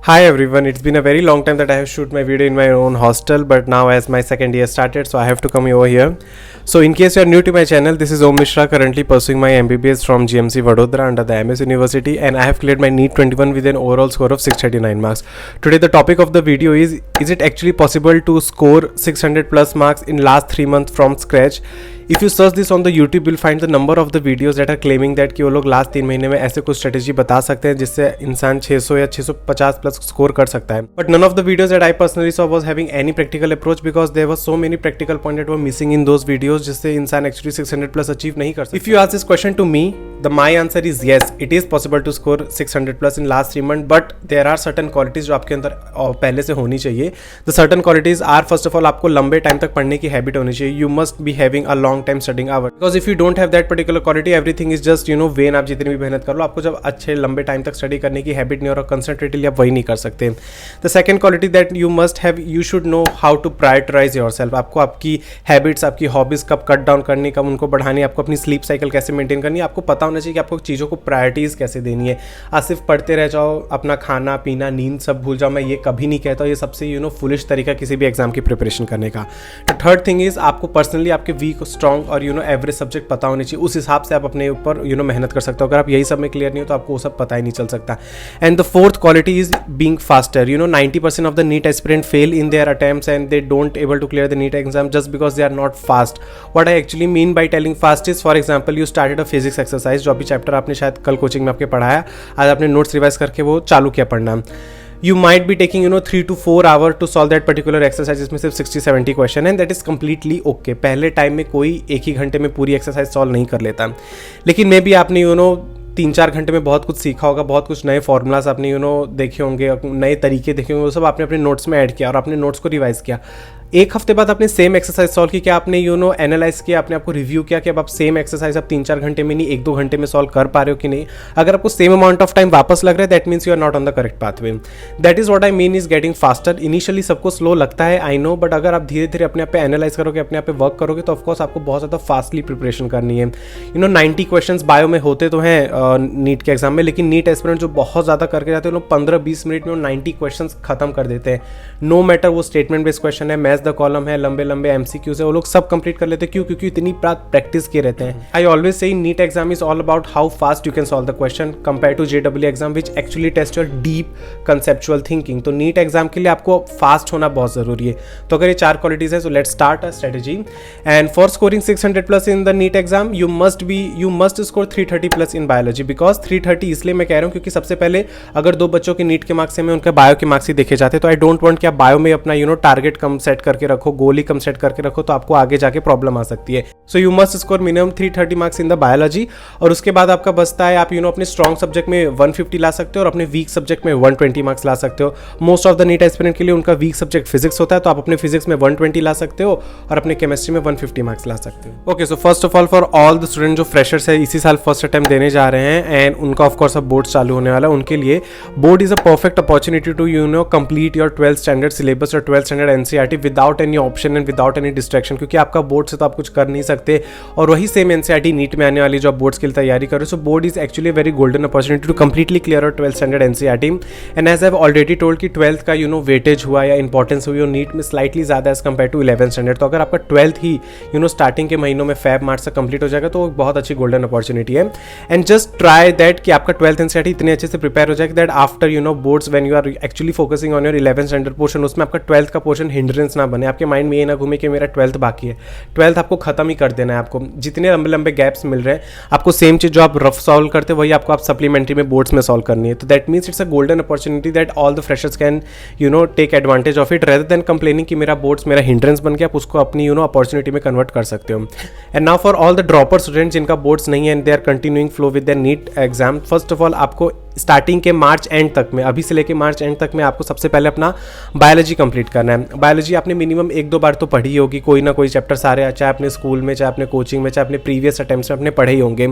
Hi everyone, it's been a very long time that I have shoot my video in my own hostel, but now as my second year started, so I have to come over here. So in case you are new to my channel, this is Om Mishra, currently pursuing my MBBS from GMC Vadodara under the MS University, and I have cleared my NEET 21 with an overall score of 639 marks. Today the topic of the video is it actually possible to score 600 plus marks in last 3 months from scratch? If you search this on the YouTube, you'll find the number of the videos that are claiming that कि वो लोग last 3 महीने में ऐसे कुछ strategy बता सकते हैं जिससे इंसान 600 या 650 प्लस स्कोर कर सकता है. But none of the videos that I personally saw was having any practical approach because there was so many practical point that were missing in those videos जिससे इंसान एक्चुअली 600 प्लस अचीव नहीं कर सकता. If you ask this question to me, the my answer is yes, it is possible to score 600 plus in last 3 month, but there are certain qualities जो आपके अंदर पहले से होनी चाहिए. The certain qualities are first of all आपको लंबे time तक पढ़ने की हैबिट होनी चाहिए. You must be having a long time studying hour, because if you don't have that particular quality, everything is just vain. आप जितनी भी मेहनत कर लो, आपको जब अच्छे लंबे टाइम तक स्टडी करने की हैबिट नहीं और कंसंट्रेटली आप वही नहीं कर सकते. The second quality that you must have, you should know how to prioritise yourself. आपको आपकी हैबिट्स, आपकी हॉबीज कब कट डाउन करनी, कब उनको बढ़ानी, आपको अपनी स्लीप साइकिल कैसे मेंटेन करनी है. आपको पता होना चाहिए कि आपको चीज़ों को प्रायोरिटीज कैसे देनी है. आज सिर्फ पढ़ते रह जाओ, अपना खाना पीना नींद सब भूल जाओ. मैं ये कभी नहीं कहता, ये सबसे फुलिश तरीका किसी भी एग्जाम की प्रिपरेशन करने का. द थर्ड थिंग इज आपको पर्सनली आपके वीक, स्ट्रॉन्ग और एवरेज सब्जेक्ट पता होने चाहिए. उस हिसाब से आप अपने ऊपर मेहनत कर सकते हो. अगर आप यही सब में क्लियर नहीं हो तो आपको वो सब पता ही नहीं चल सकता. And the fourth quality is being faster. 90% of the NEET aspirant fail in their attempts and they don't able to clear the NEET exam just because they are not fast. What I actually mean by telling fast is, for example, you started a physics exercise, जो अभी chapter आपने शायद कल coaching में आपके पढ़ाया, आज आपने नोट्स रिवाइज करके वो चालू किया पढ़ना. You might be taking 3 to 4 hours to solve that particular exercise, जिसमें सिर्फ 60-70 क्वेश्चन है, and that is completely okay. पहले टाइम में कोई एक ही घंटे में पूरी एक्सरसाइज सॉल्व नहीं कर लेता, लेकिन मे बी आपने 3-4 घंटे में बहुत कुछ सीखा होगा, बहुत कुछ नए फॉर्मूलाज आपने देखे होंगे, नए तरीके देखे होंगे, वो सब आपने अपने नोट्स में ऐड किया और अपने नोट्स को रिवाइज किया. एक हफ्ते बाद आपने सेम एक्सरसाइज सॉल्व की, क्या आपने एनालाइज किया, आपने आपको रिव्यू किया कि अब आप सेम एक्सरसाइज आप 3-4 घंटे में नहीं 1-2 घंटे में सॉल्व कर पा रहे हो कि नहीं. अगर आपको सेम अमाउंट ऑफ टाइम वापस लग रहा है, that means you are not on the correct pathway. That is what I mean is getting faster. Initially सबको स्लो लगता है, आई नो, बट अगर आप धीरे धीरे अपने आप पे एनालाइज करोगे, अपने आप पे वर्क करोगे, तो ऑफकोर्स आपको बहुत ज़्यादा फास्टली प्रिपरेशन करनी है. 90 क्वेश्चन बायो में होते तो हैं नीट के एग्जाम में, लेकिन नीट एस्पिरेंट जो बहुत ज़्यादा करके जाते हैं, लोग 15-20 मिनट में 90 क्वेश्चन खत्म कर देते हैं. नो मैटर वो स्टेटमेंट बेस्ड क्वेश्चन है, मैच द कॉलम है, लंबे एमसीक्यूज है, वो लोग सब कंप्लीट कर लेते हैं. क्यों? क्योंकि इतनी प्रैक्टिस किए रहते हैं. I always say NEET exam is all about how fast you can solve the question compare to JW exam which actually test your deep conceptual thinking. तो नीट एग्जाम के लिए आपको फास्ट होना बहुत जरूरी है. तो अगर ये 4 क्वालिटीज है, so let's start a strategy. And for scoring 600 plus in the NEET exam, you must score 330 plus in biology. Because 330 इसलिए मैं कह रहा हूँ क्योंकि सबसे पहले अगर 2 बच्चों के नीट के मार्क्स में उनके बायो के मार्क्स ही देखे जाते, तो आई डोंट वांट कि आप बायो में अपना टारगेट कम सेट करके रखो, गोल ही कम सेट करके रखो, तो आपको आगे जाके प्रॉब्लम आ सकती है. So you must score minimum 330 marks in the biology. और उसके बाद आपका बचता है, आप अपने स्ट्रॉन्ग सब्जेक्ट में 150 ला सकते हो और अपने वीक सब्जेक्ट में 120 मार्क्स ला सकते हो. Most of the NEET aspirant के लिए उनका वीक सब्जेक्ट फिजिक्स होता है, तो आप अपने फिजिक्स में 120 ला सकते हो और अपने केमिस्ट्री में 150 मार्क्स ला सकते हो. Okay, so first of all for all the student जो फ्रेशर्स है, इसी साल फर्स्ट अटेम्प्ट देने जा रहे हैं एंड उनका ऑफकोर्स अब बोर्ड चालू होने वाला है, उनके लिए board is a perfect opportunity to complete your 12th standard syllabus और 12th standard NCERT without any option and without any distraction. क्योंकि आपका बोर्ड से तो आप कुछ कर नहीं सकते और वही सेम एनसीईआरटी नीट में आने वाली जो आप बोर्ड्स के लिए तैयारी कर रहे हो. So board is actually very golden opportunity to completely clear और 12th standard NCERT. And as I have already told कि 12th का वेटेज हुआ या इंपॉर्टेंस हुई नीट में स्लाइटली ज़्यादा as compare to 11th standard. तो अगर आपका 12th ही स्टार्टिंग के महीनों में फेब मार्च से कंप्लीट हो जाएगा, तो बहुत अच्छी गोल्डन अपॉर्चुनिटी है. एंड जस्ट ट्राई दैट कि आपका 12th एनसीईआरटी इतने अच्छे से प्रिपेयर हो जाएगा that after boards when you are actually focusing on your 11th standard portion, उसमें आपका 12th का पोर्शन हिंड्रेंस ना बने. आपके माइंड में ये ना घूमे कि मेरा 12th बाकी है. 12th आपको खत्म ही कर देना है. आपको जितने लंबे गैप्स मिल रहे हैं, आपको सेम चीज जो आप रफ सॉल्व करते हैं वही आपको आप सप्लीमेंट्री में बोर्ड्स में सॉल्व करनी है. तो that means it's a golden opportunity that all the freshers can take advantage of it rather than complaining कि मेरा बोर्ड्स मेरा हिंड्रेंस बन गया. आप उसको अपनी अपॉर्चुनिटी में कन्वर्ट कर सकते हो. And now for all the dropper students जिनका बोर्ड्स नहीं है and they are continuing flow with their NEET exam, first of all आपको स्टार्टिंग के मार्च एंड तक में, अभी से लेके मार्च एंड तक में आपको सबसे पहले अपना बायोलॉजी कंप्लीट करना है. बायोलॉजी आपने मिनिमम 1-2 बार तो पढ़ी होगी, कोई ना कोई चैप्टर सारे, चाहे अपने स्कूल में, चाहे अपने कोचिंग में, चाहे अपने प्रीवियस अटेम्प्ट्स में अपने पढ़े ही होंगे.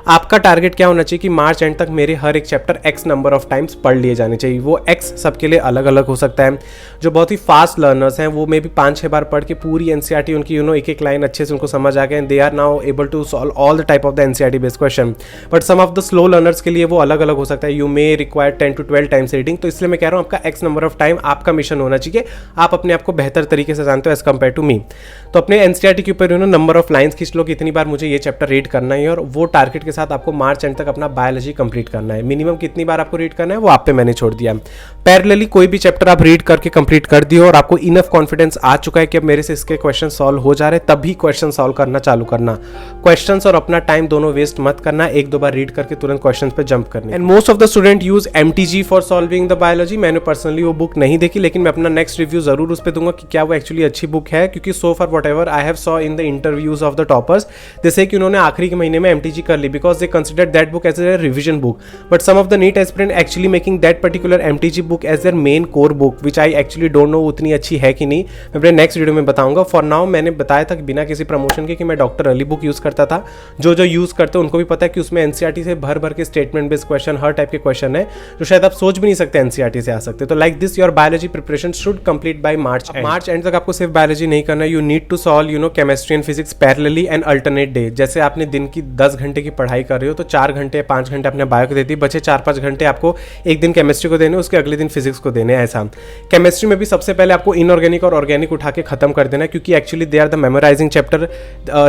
आपका टारगेट क्या होना चाहिए कि मार्च एंड तक मेरे हर एक chapter x number of times पढ़ लिए जाने चाहिए. वो एक्स सबके लिए अलग अलग हो सकता है. जो बहुत ही फास्ट लर्नर्स हैं वो मे भी 5-6 बार पढ़ के पूरी एनसीईआरटी उनकी एक लाइन अच्छे से उनको समझ आ गए and they are now able to solve all the type of the NCERT based question. But some of the slow learners के लिए वो अलग अलग हो सकता है. है, you may require 10 to 12 times reading. तो इसलिए मैं कह रहा हूँ आपका एक्स नंबर ऑफ टाइम आपका मिशन होना चाहिए, आप अपने आप को बेहतर तरीके से जानते हो एज कम्पेयर टू मी। तो अपने एनसीईआरटी के ऊपर नंबर ऑफ लाइन्स खींच लो कि इतनी बार मुझे ये चैप्टर रीड करना है, और वो टारगेट के साथ आपको मार्च एंड तक अपना बायोलॉजी कंप्लीट करना है। मिनिमम कितनी बार आपको रीड करना है वो आप पे मैंने छोड़ दिया। पैरेलली कोई भी चैप्टर आप रीड करके कंप्लीट कर दियो और आपको इनफ कॉन्फिडेंस आ चुका है कि अब मेरे से इसके क्वेश्चन सॉल्व हो जा रहे हैं, तभी क्वेश्चन सॉल्व करना चालू करना। क्वेश्चंस और अपना टाइम दोनों वेस्ट मत करना, एक दो बार रीड करके तुरंत क्वेश्चंस पे जंप करना। And most of the student use MTG for solving the biology. मैंने पर्सनली वो बुक नहीं देखी, लेकिन मैं अपना नेक्स्ट रिव्यू जरूर उस पर दूंगा कि क्या वो एक्चुअली अच्छी बुक है, क्योंकि so for whatever I have saw in the interviews of the toppers, जैसे कि उन्होंने आखिरी के महीने में एमटीजी कर ली because they consider that book as a revision book, but some of the NEET aspirant actually making that particular MTG book as their main core book, which I actually don't know उतनी अच्छी है कि नहीं, मैं अपने next video में बताऊंगा। For now मैंने बताया था कि बिना किसी प्रमोशन के कि मैं डॉक्टर अली बुक यूज करता था। जो यूज करते हैं उनको भी पता है कि उसमें एनसीईआरटी से भर भर के स्टेटमेंट बेस्ड क्वेश्चन, हर टाइप के क्वेश्चन है जो शायद आप सोच भी नहीं सकते एनसीईआरटी से आ सकते। तो like this your biology preparation should complete by March end तक आपको सिर्फ बायोलॉजी नहीं करना, you need to solve chemistry and physics parallelly and alternate day. जैसे आपने दिन की 10 घंटे की पढ़ाई कर रहे हो तो 4 घंटे 5 घंटे आपने बायो को दे दी, बचे 4-5 घंटे आपको एक दिन केमिस्ट्री को देने, उसके अगले दिन फिजिक्स को देने। ऐसा केमिस्ट्री में भी सबसे पहले आपको इनऑर्गेनिक और ऑर्गेनिक उठा के खत्म कर देना, क्योंकि actually they are the memorising chapter.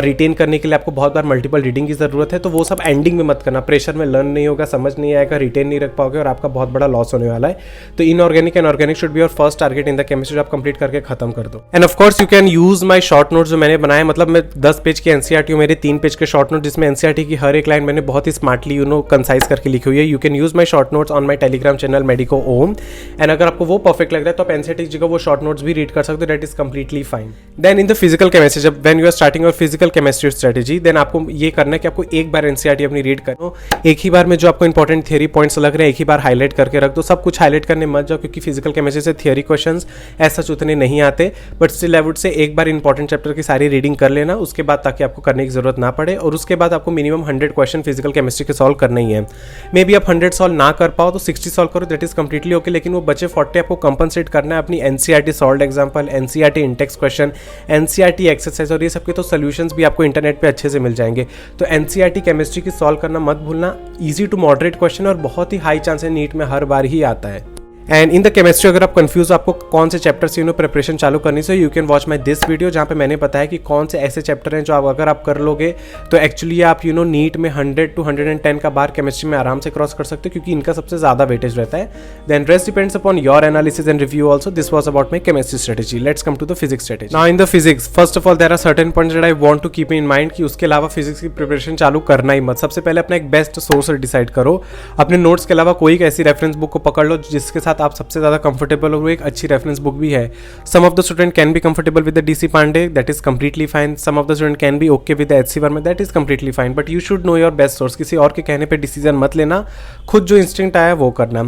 Retain करने के लिए आपको बहुत बार मल्टीपल रीडिंग की जरूरत है, तो वो सब एंडिंग में मत करना, प्रेशर में लर्न नहीं होगा, समझ नहीं आएगा, रिटेन नहीं रख पाओगे और आपका बहुत बड़ा लॉस होने वाला है। तो inorganic and organic should be your first target in the chemistry, आप कंप्लीट करके खत्म कर दो। End of course you can use my short notes जो मैंने बनाए, मतलब मैं 10 पेज की एनसीईआरटी, मेरे 3 पेज के शॉर्ट नोट, जिसमें एनसीईआरटी की हर एक लाइन मैंने बहुत ही स्मार्टली कंसाइज करके लिखी हुई है। You can use my short notes on my Telegram channel Medico Om, and अगर आपको वो परफेक्ट लग रहा है तो आप एनसीईआरटी की जगह वो शॉर्ट नोट्स भी रीड कर सकते हो, that is completely fine. Then in the physical chemistry, जब when you are starting your physical chemistry strategy, then आपको ये करना है कि आपको एक बार एनसीईआरटी अपनी रीड करो, एक ही बार में जो आपको इंपॉर्टेंट थियरी पॉइंट्स लग रहे हैं एक ही बार हाईलाइट करके रख दो। सब कुछ हाईलाइट करने मत जाओ, क्योंकि फिजिकल केमिस्ट्री से थियरी क्वेश्चंस ऐसा उतने नहीं आते, but still I would say एक बार इंपॉर्टेंट चैप्टर की सारी रीडिंग कर लेना उसके बाद, ताकि आपको करने की जरूरत ना पड़े। और उसके बाद आपको मिनिमम 100 क्वेश्चन फिजिकल केमिस्ट्री के सॉल्व करना ही है। मे बी आप 100 सॉल्व ना कर पाओ तो 60 सॉल्व करो, दैट इज कंप्लीटली ओके, लेकिन वो बचे 40 आपको कंपनसेट करना है अपनी NCERT solve example, NCERT Intex question, NCERT exercise, और ये सबके तो सोल्यूशंस भी आपको इंटरनेट पे अच्छे से मिल जाएंगे। तो एनसीईआरटी केमिस्ट्री की सॉल्व करना मत भूलना, इजी टू मॉडरेट क्वेश्चन और बहुत ही हाई चांस है नीट में हर बार ही आता है। एंड इन द केमिस्ट्री अगर आप कंफ्यूज आपको कौन से चैप्टर से प्रिपरेशन चालू करनी चाहिए, you can watch my this video, जहाँ पे मैंने बताया कि कौन से ऐसे चैप्टर हैं जो आप अगर आप कर लोगे तो एक्चुअली आप नीट में 100 to 110 का बार केमिस्ट्री में आराम से क्रॉस कर सकते हो, क्योंकि इनका सबसे ज्यादा वेटेज रहता है। Then rest depends upon your analysis and review also. This was about my chemistry strategy. Let's come to the physics strategy. Now in the physics, first of all there are certain points that I want to keep in mind कि उसके अलावा physics की preparation चालू करना ही मत। सबसे पहले अपना एक बेस्ट सोर्स डिसाइड करो, अपने नोट्स के अलावा कोई एक ऐसी रेफरेंस बुक को पकड़ लो जिसके साथ आप सबसे ज्यादा कंफर्टेबल, और वो एक अच्छी रेफरेंस बुक भी है। Some of the student can be comfortable with the DC Pandey, that is completely fine. Some of the student can be okay with the HC Verma, that is completely fine, but you should know your best source. किसी और के कहने पे decision मत लेना, खुद जो instinct आया वो करना।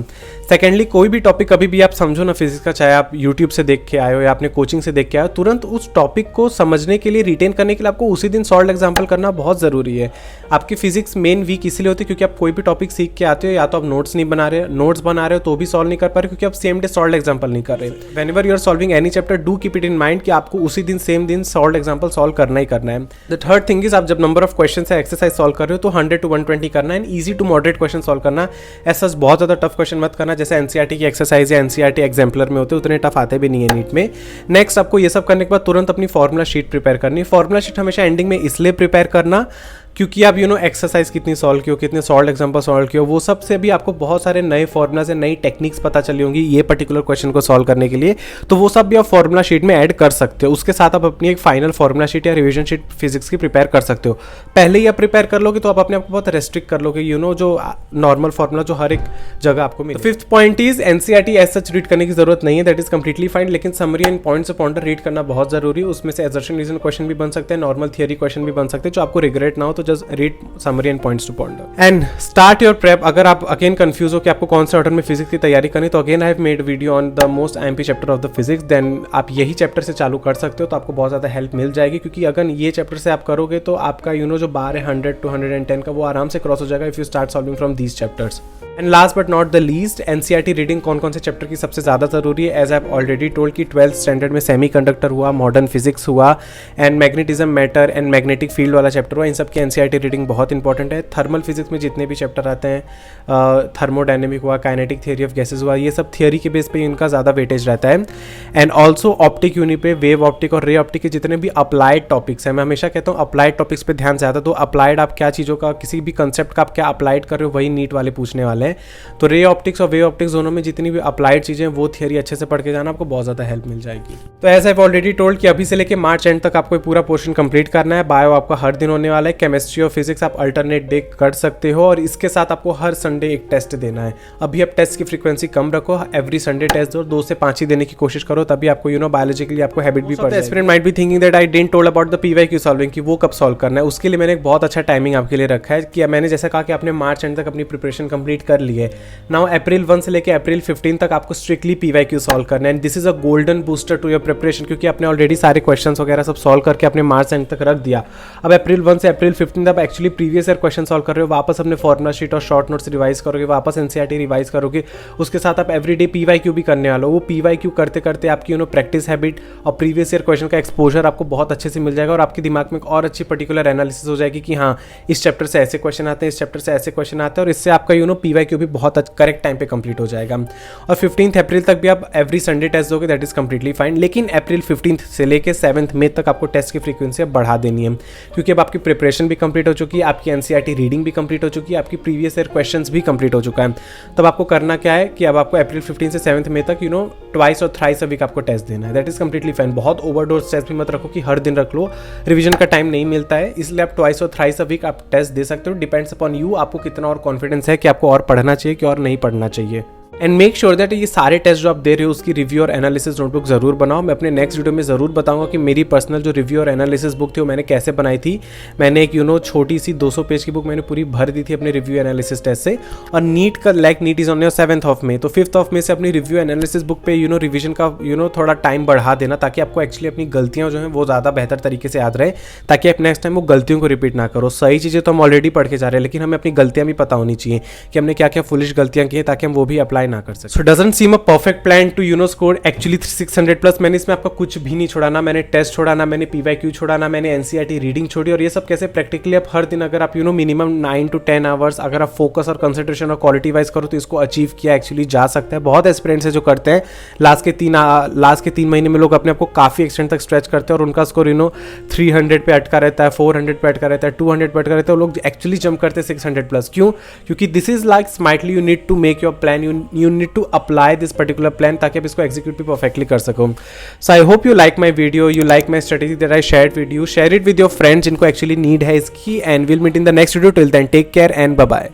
सेकेंडली, कोई भी टॉपिक कभी भी आप समझो ना फिजिक्स का, चाहे आप यूट्यूब से देख के आए हो या आपने कोचिंग से देख के आए हो, तुरंत उस टॉपिक को समझने के लिए, रिटेन करने के लिए आपको उसी दिन सॉल्व एग्जाम्पल करना बहुत जरूरी है। आपकी फिजिक्स मेन वीक इसलिए होती है क्योंकि आप कोई भी टॉपिक सीख के आते हो, या तो आप नोट्स नहीं बना रहे, नोट्स बना रहे हो तो भी सॉल्व नहीं कर पा रहे क्योंकि आप सेम डे सॉल्व एग्जाम्पल नहीं कर रहे। Whenever you are solving any chapter, do keep it in mind कि आपको उसी दिन सेम दिन सॉल्व एग्जाम्पल सॉल्व करना ही करना है। द थर्ड थिंग इज, आप जब नंबर ऑफ क्वेश्चन से एक्सरसाइज सॉल्व कर रहे हो तो 100 to 120 करना है, and easy to moderate question solve करना। ऐसा बहुत ज्यादा टफ क्वेश्चन मत करना, जैसे एनसीईआरटी की एक्सरसाइज या एनसीईआरटी एग्जाम्पलर में होते, उतने टफ आते भी नहीं है नीट में। नेक्स्ट, आपको ये सब करने के बाद तुरंत अपनी फॉर्मुला शीट प्रिपेयर करनी। फॉर्मुला शीट हमेशा एंडिंग में इसलिए प्रिपेयर करना क्योंकि आप एक्सरसाइज कितनी सॉल्व की हो, कितने सॉल्व एग्जाम्पल सॉल्व किए हो, वो सब से भी आपको बहुत सारे नए फॉर्मुला से नई टेक्निक्स पता चली होंगी ये पर्टिकुलर क्वेश्चन को सॉल्व करने के लिए, तो वो सब भी आप फॉर्मुला शीट में ऐड कर सकते हो। उसके साथ आप अपनी एक फाइनल फॉर्मुला शीट या रिवीजन शीट फिजिक्स की प्रिपेयर कर सकते हो। पहले ही आप प्रिपेयर कर लोगे तो आप अपने आप को बहुत रेस्ट्रिक्ट कर लोगे, जो नॉर्मल फॉर्मुला जो हर एक जगह आपको मिले। Fifth point is, NCERT as such read करने की जरूरत नहीं है, दैट इज कंप्लीटली फाइन, लेकिन summary and points of pointer read करना बहुत जरूरी है। उसमें से एजर्शन रीजन क्वेश्चन भी बन सकते हैं, नॉर्मल थियरी क्वेश्चन भी बन सकते हैं, जो आपको रिग्रेट ना हो तो just read summary and points to ponder and start your prep। अगर आप अगेन कंफ्यूज हो कि आपको कौन से ऑर्डर में फिजिक्स की तैयारी करनी, तो again I have made video on the most IMP chapter of the physics, then आप यही चैप्टर से चालू कर सकते हो तो आपको बहुत ज़्यादा हेल्प मिल जाएगी, क्योंकि अगर ये चैप्टर से आप करोगे तो आपका जो बार है 100 to 110 का, वो आराम से क्रॉस हो जाएगा if you start solving from these chapters. And last but not the least, NCERT reading कौन कौन से चैप्टर की सबसे ज़्यादा ज़रूरी है? As I have already told कि 12th स्टैंडर्ड में सेमी कंडक्टर हुआ, मॉडर्न फिजिक्स हुआ and magnetism, matter and magnetic field वाला चैप्टर हुआ, इन सब की एनसीईआरटी रीडिंग बहुत इंपॉर्टेंट है। थर्मल फिजिक्स में जितने भी चैप्टर आते हैं, थर्मोडायनेमिक हुआ, काइनेटिक थियरी ऑफ गैसेज हुआ, ये सब थियरी के बेस पे इनका ज़्यादा वेटेज रहता है। एंड ऑल्सो ऑप्टिक यूनिट पे वेव ऑप्टिक और रे ऑप्टिक के जितने भी अप्लाइड टॉपिक्स हैं, मैं हमेशा कहता हूँ अप्लाइड टॉपिक्स पे ध्यान ज़्यादा दो। अप्लाइड आप क्या चीज़ों का, किसी भी कंसेप्ट का आप क्या अप्लाइड कर रहे हो, वही नीट वाले पूछने वाले हैं। तो रे ऑप्टिक्स और वेव ऑप्टिक्स दोनों में जितनी भी अप्लाइड चीज़ें हैं वो थियरी अच्छे से पढ़ के जाना, आपको बहुत ज़्यादा हेल्प मिल जाएगी। तो ऐसा आई ऑलरेडी टोल्ड कि अभी से लेके मार्च एंड तक आपको पूरा पोर्शन कंप्लीट करना है। बायो आपका हर दिन होने वाला है, केमिस्ट्री और फिजिक्स आप अल्टरनेट डे कर सकते हो, और इसके साथ आपको हर संडे एक टेस्ट देना है। अभी आप टेस्ट की फ्रीक्वेंसी कम रखो, एवरी संडे टेस्ट दो, 2 से 5 ही देने की कोशिश करो, तभी आपको बायोलॉजिकली आपको हैबिट भी पड़ जाएगी। Aspirant might be thinking that I didn't told about the PYQ solving, कि वो कब सॉल्व करना है। उसके लिए मैंने एक बहुत अच्छा टाइमिंग आपके लिए रखा है कि मैंने जैसा कहा कि आपने मार्च एंड तक अपनी प्रिपरेशन कंप्लीट कर ली है। नाउ अप्रैल 1 से लेकर अप्रैल 15 तक आपको स्ट्रिक्टली पीवाईक्यू सॉल्व करना है, and this is a golden booster to your preparation, क्योंकि आपने ऑलरेडी सारे क्वेश्चंस वगैरह सब सॉल्व करके अपने मार्च एंड तक रख दिया। अब अप्रैल 1 से अप्रैल 15 तक actually previous year question solve कर रहे हो, वापस अपने फॉर्मुला शीट और शॉर्ट नोट्स रिवाइज करोगे, वापस एनसीईआरटी रिवाइज करोगे, उसके साथ आप एवरीडे पीवाईक्यू भी करने वाले हो। वो पीवाईक्यू करते करते आपकी प्रैक्टिस हैबिट और प्रीवियस ईयर क्वेश्चन का एक्सपोजर आपको बहुत अच्छे से मिल जाएगा, और आपके दिमाग में एक और अच्छी पर्टिकुलर एनालिसिस हो जाएगी कि हाँ इस चैप्टर से ऐसे क्वेश्चन आते हैं, इस चैप्टर से ऐसे क्वेश्चन आते हैं, और इससे आपका पीवाईक्यू भी बहुत करेक्ट टाइम पे कंप्लीट हो जाएगा। और 15 अप्रैल तक भी आप एवरी संडे टेस्ट दोगे, दैट इज कंप्लीटली फाइन। लेकिन अप्रैल 15 से लेकर 7 मई तक आपको टेस्ट की फ्रीक्वेंसी बढ़ा देनी है, क्योंकि अब आपकी प्रिपरेशन भी कंप्लीट हो चुकी है, आपकी एनसीईआरटी रीडिंग भी कंप्लीट हो चुकी है, आपकी प्रीवियस ईयर क्वेश्चंस भी कंप्लीट हो चुका है। तब आपको करना क्या है कि अब आपको अप्रैल 15 से 7 मई तक ट्वाइस और थ्राइस अ वीक आपको टेस्ट देना है, दैट इज कंप्लीटली फाइन। बहुत ओवरडोज टेस्ट भी मत रखो कि हर दिन रख लो, रिवीजन का टाइम नहीं मिलता है, इसलिए आप ट्वाइस और थ्राइस अ वीक आप टेस्ट दे सकते हो। डिपेंड्स अपॉन यू, आपको कितना और कॉन्फिडेंस है कि आपको और पढ़ना चाहिए कि और नहीं पढ़ना चाहिए। एंड मेक श्योर दैट ये सारे टेस्ट जो आप दे रहे हो उसकी रिव्यू और एनालिसिस नोटबुक जरूर बनाओ। मैं अपने नेक्स्ट वीडियो में ज़रूर बताऊंगा कि मेरी पर्सनल जो रिव्यू और एनालिसिस बुक थी वो मैंने कैसे बनाई थी। मैंने एक छोटी सी 200 पेज की बुक मैंने पूरी भर दी थी अपने रिव्यू एनालिसिस टेस्ट से। और नीट का NEET is on your 7th May, तो 5th मई से अपनी रिव्यू एनालिसिस बुक पे रिविजन का थोड़ा टाइम बढ़ा देना, ताकि आपको एक्चुअली अपनी गलतियाँ जो हैं वो ज़्यादा बेहतर तरीके से याद रहे, ताकि आप नेक्स्ट टाइम वो गलतियों को रिपीट ना करो। सही चीज़ें तो हम ऑलरेडी पढ़ के जा रहे हैं, लेकिन हमें अपनी गलतियाँ भी पता होनी चाहिए कि हमने क्या क्या फुलिश गलतियाँ की हैं, ताकि हम वो भी अप्लाई ना कर सकें। Doesn't seem a perfect plan to score actually 600+। मैंने इसमें आपका कुछ भी नहीं छोड़ा, ना मैंने टेस्ट छोड़ा, ना मैंने पीवाईक्यू छोड़ा, ना मैंने एनसीईआरटी रीडिंग छोड़ी। और ये सब कैसे प्रैक्टिकली आप हर दिन अगर आप मिनिमम 9 to 10 आवर्स अगर आप फोकस और कंसंट्रेशन और क्वालिटी वाइज करो तो इसको अचीव किया एक्चुअली जा सकता है। बहुत एस्पिरेंट्स है जो करते हैं, लास्ट के 3 महीने में लोग अपने आपको काफ़ी एक्सटेंट तक स्ट्रेच करते हैं और उनका स्कोर 300 पे अटका रहता है, 400 पे अटका रहता है, 200 पे अटका रहता है। वो लोग एक्चुअली जंप करते हैं 600+। क्यों? क्योंकि this is like smartly you need to make your plan, you need to apply this particular plan, ताकि आप इसको एग्जीक्यूट भी परफेक्टली कर सको। So I hope you like my video, you like my strategy that I shared with you. Share it with your friends जिनको actually need है इसकी, and will meet in the next video. Till then take care and bye bye.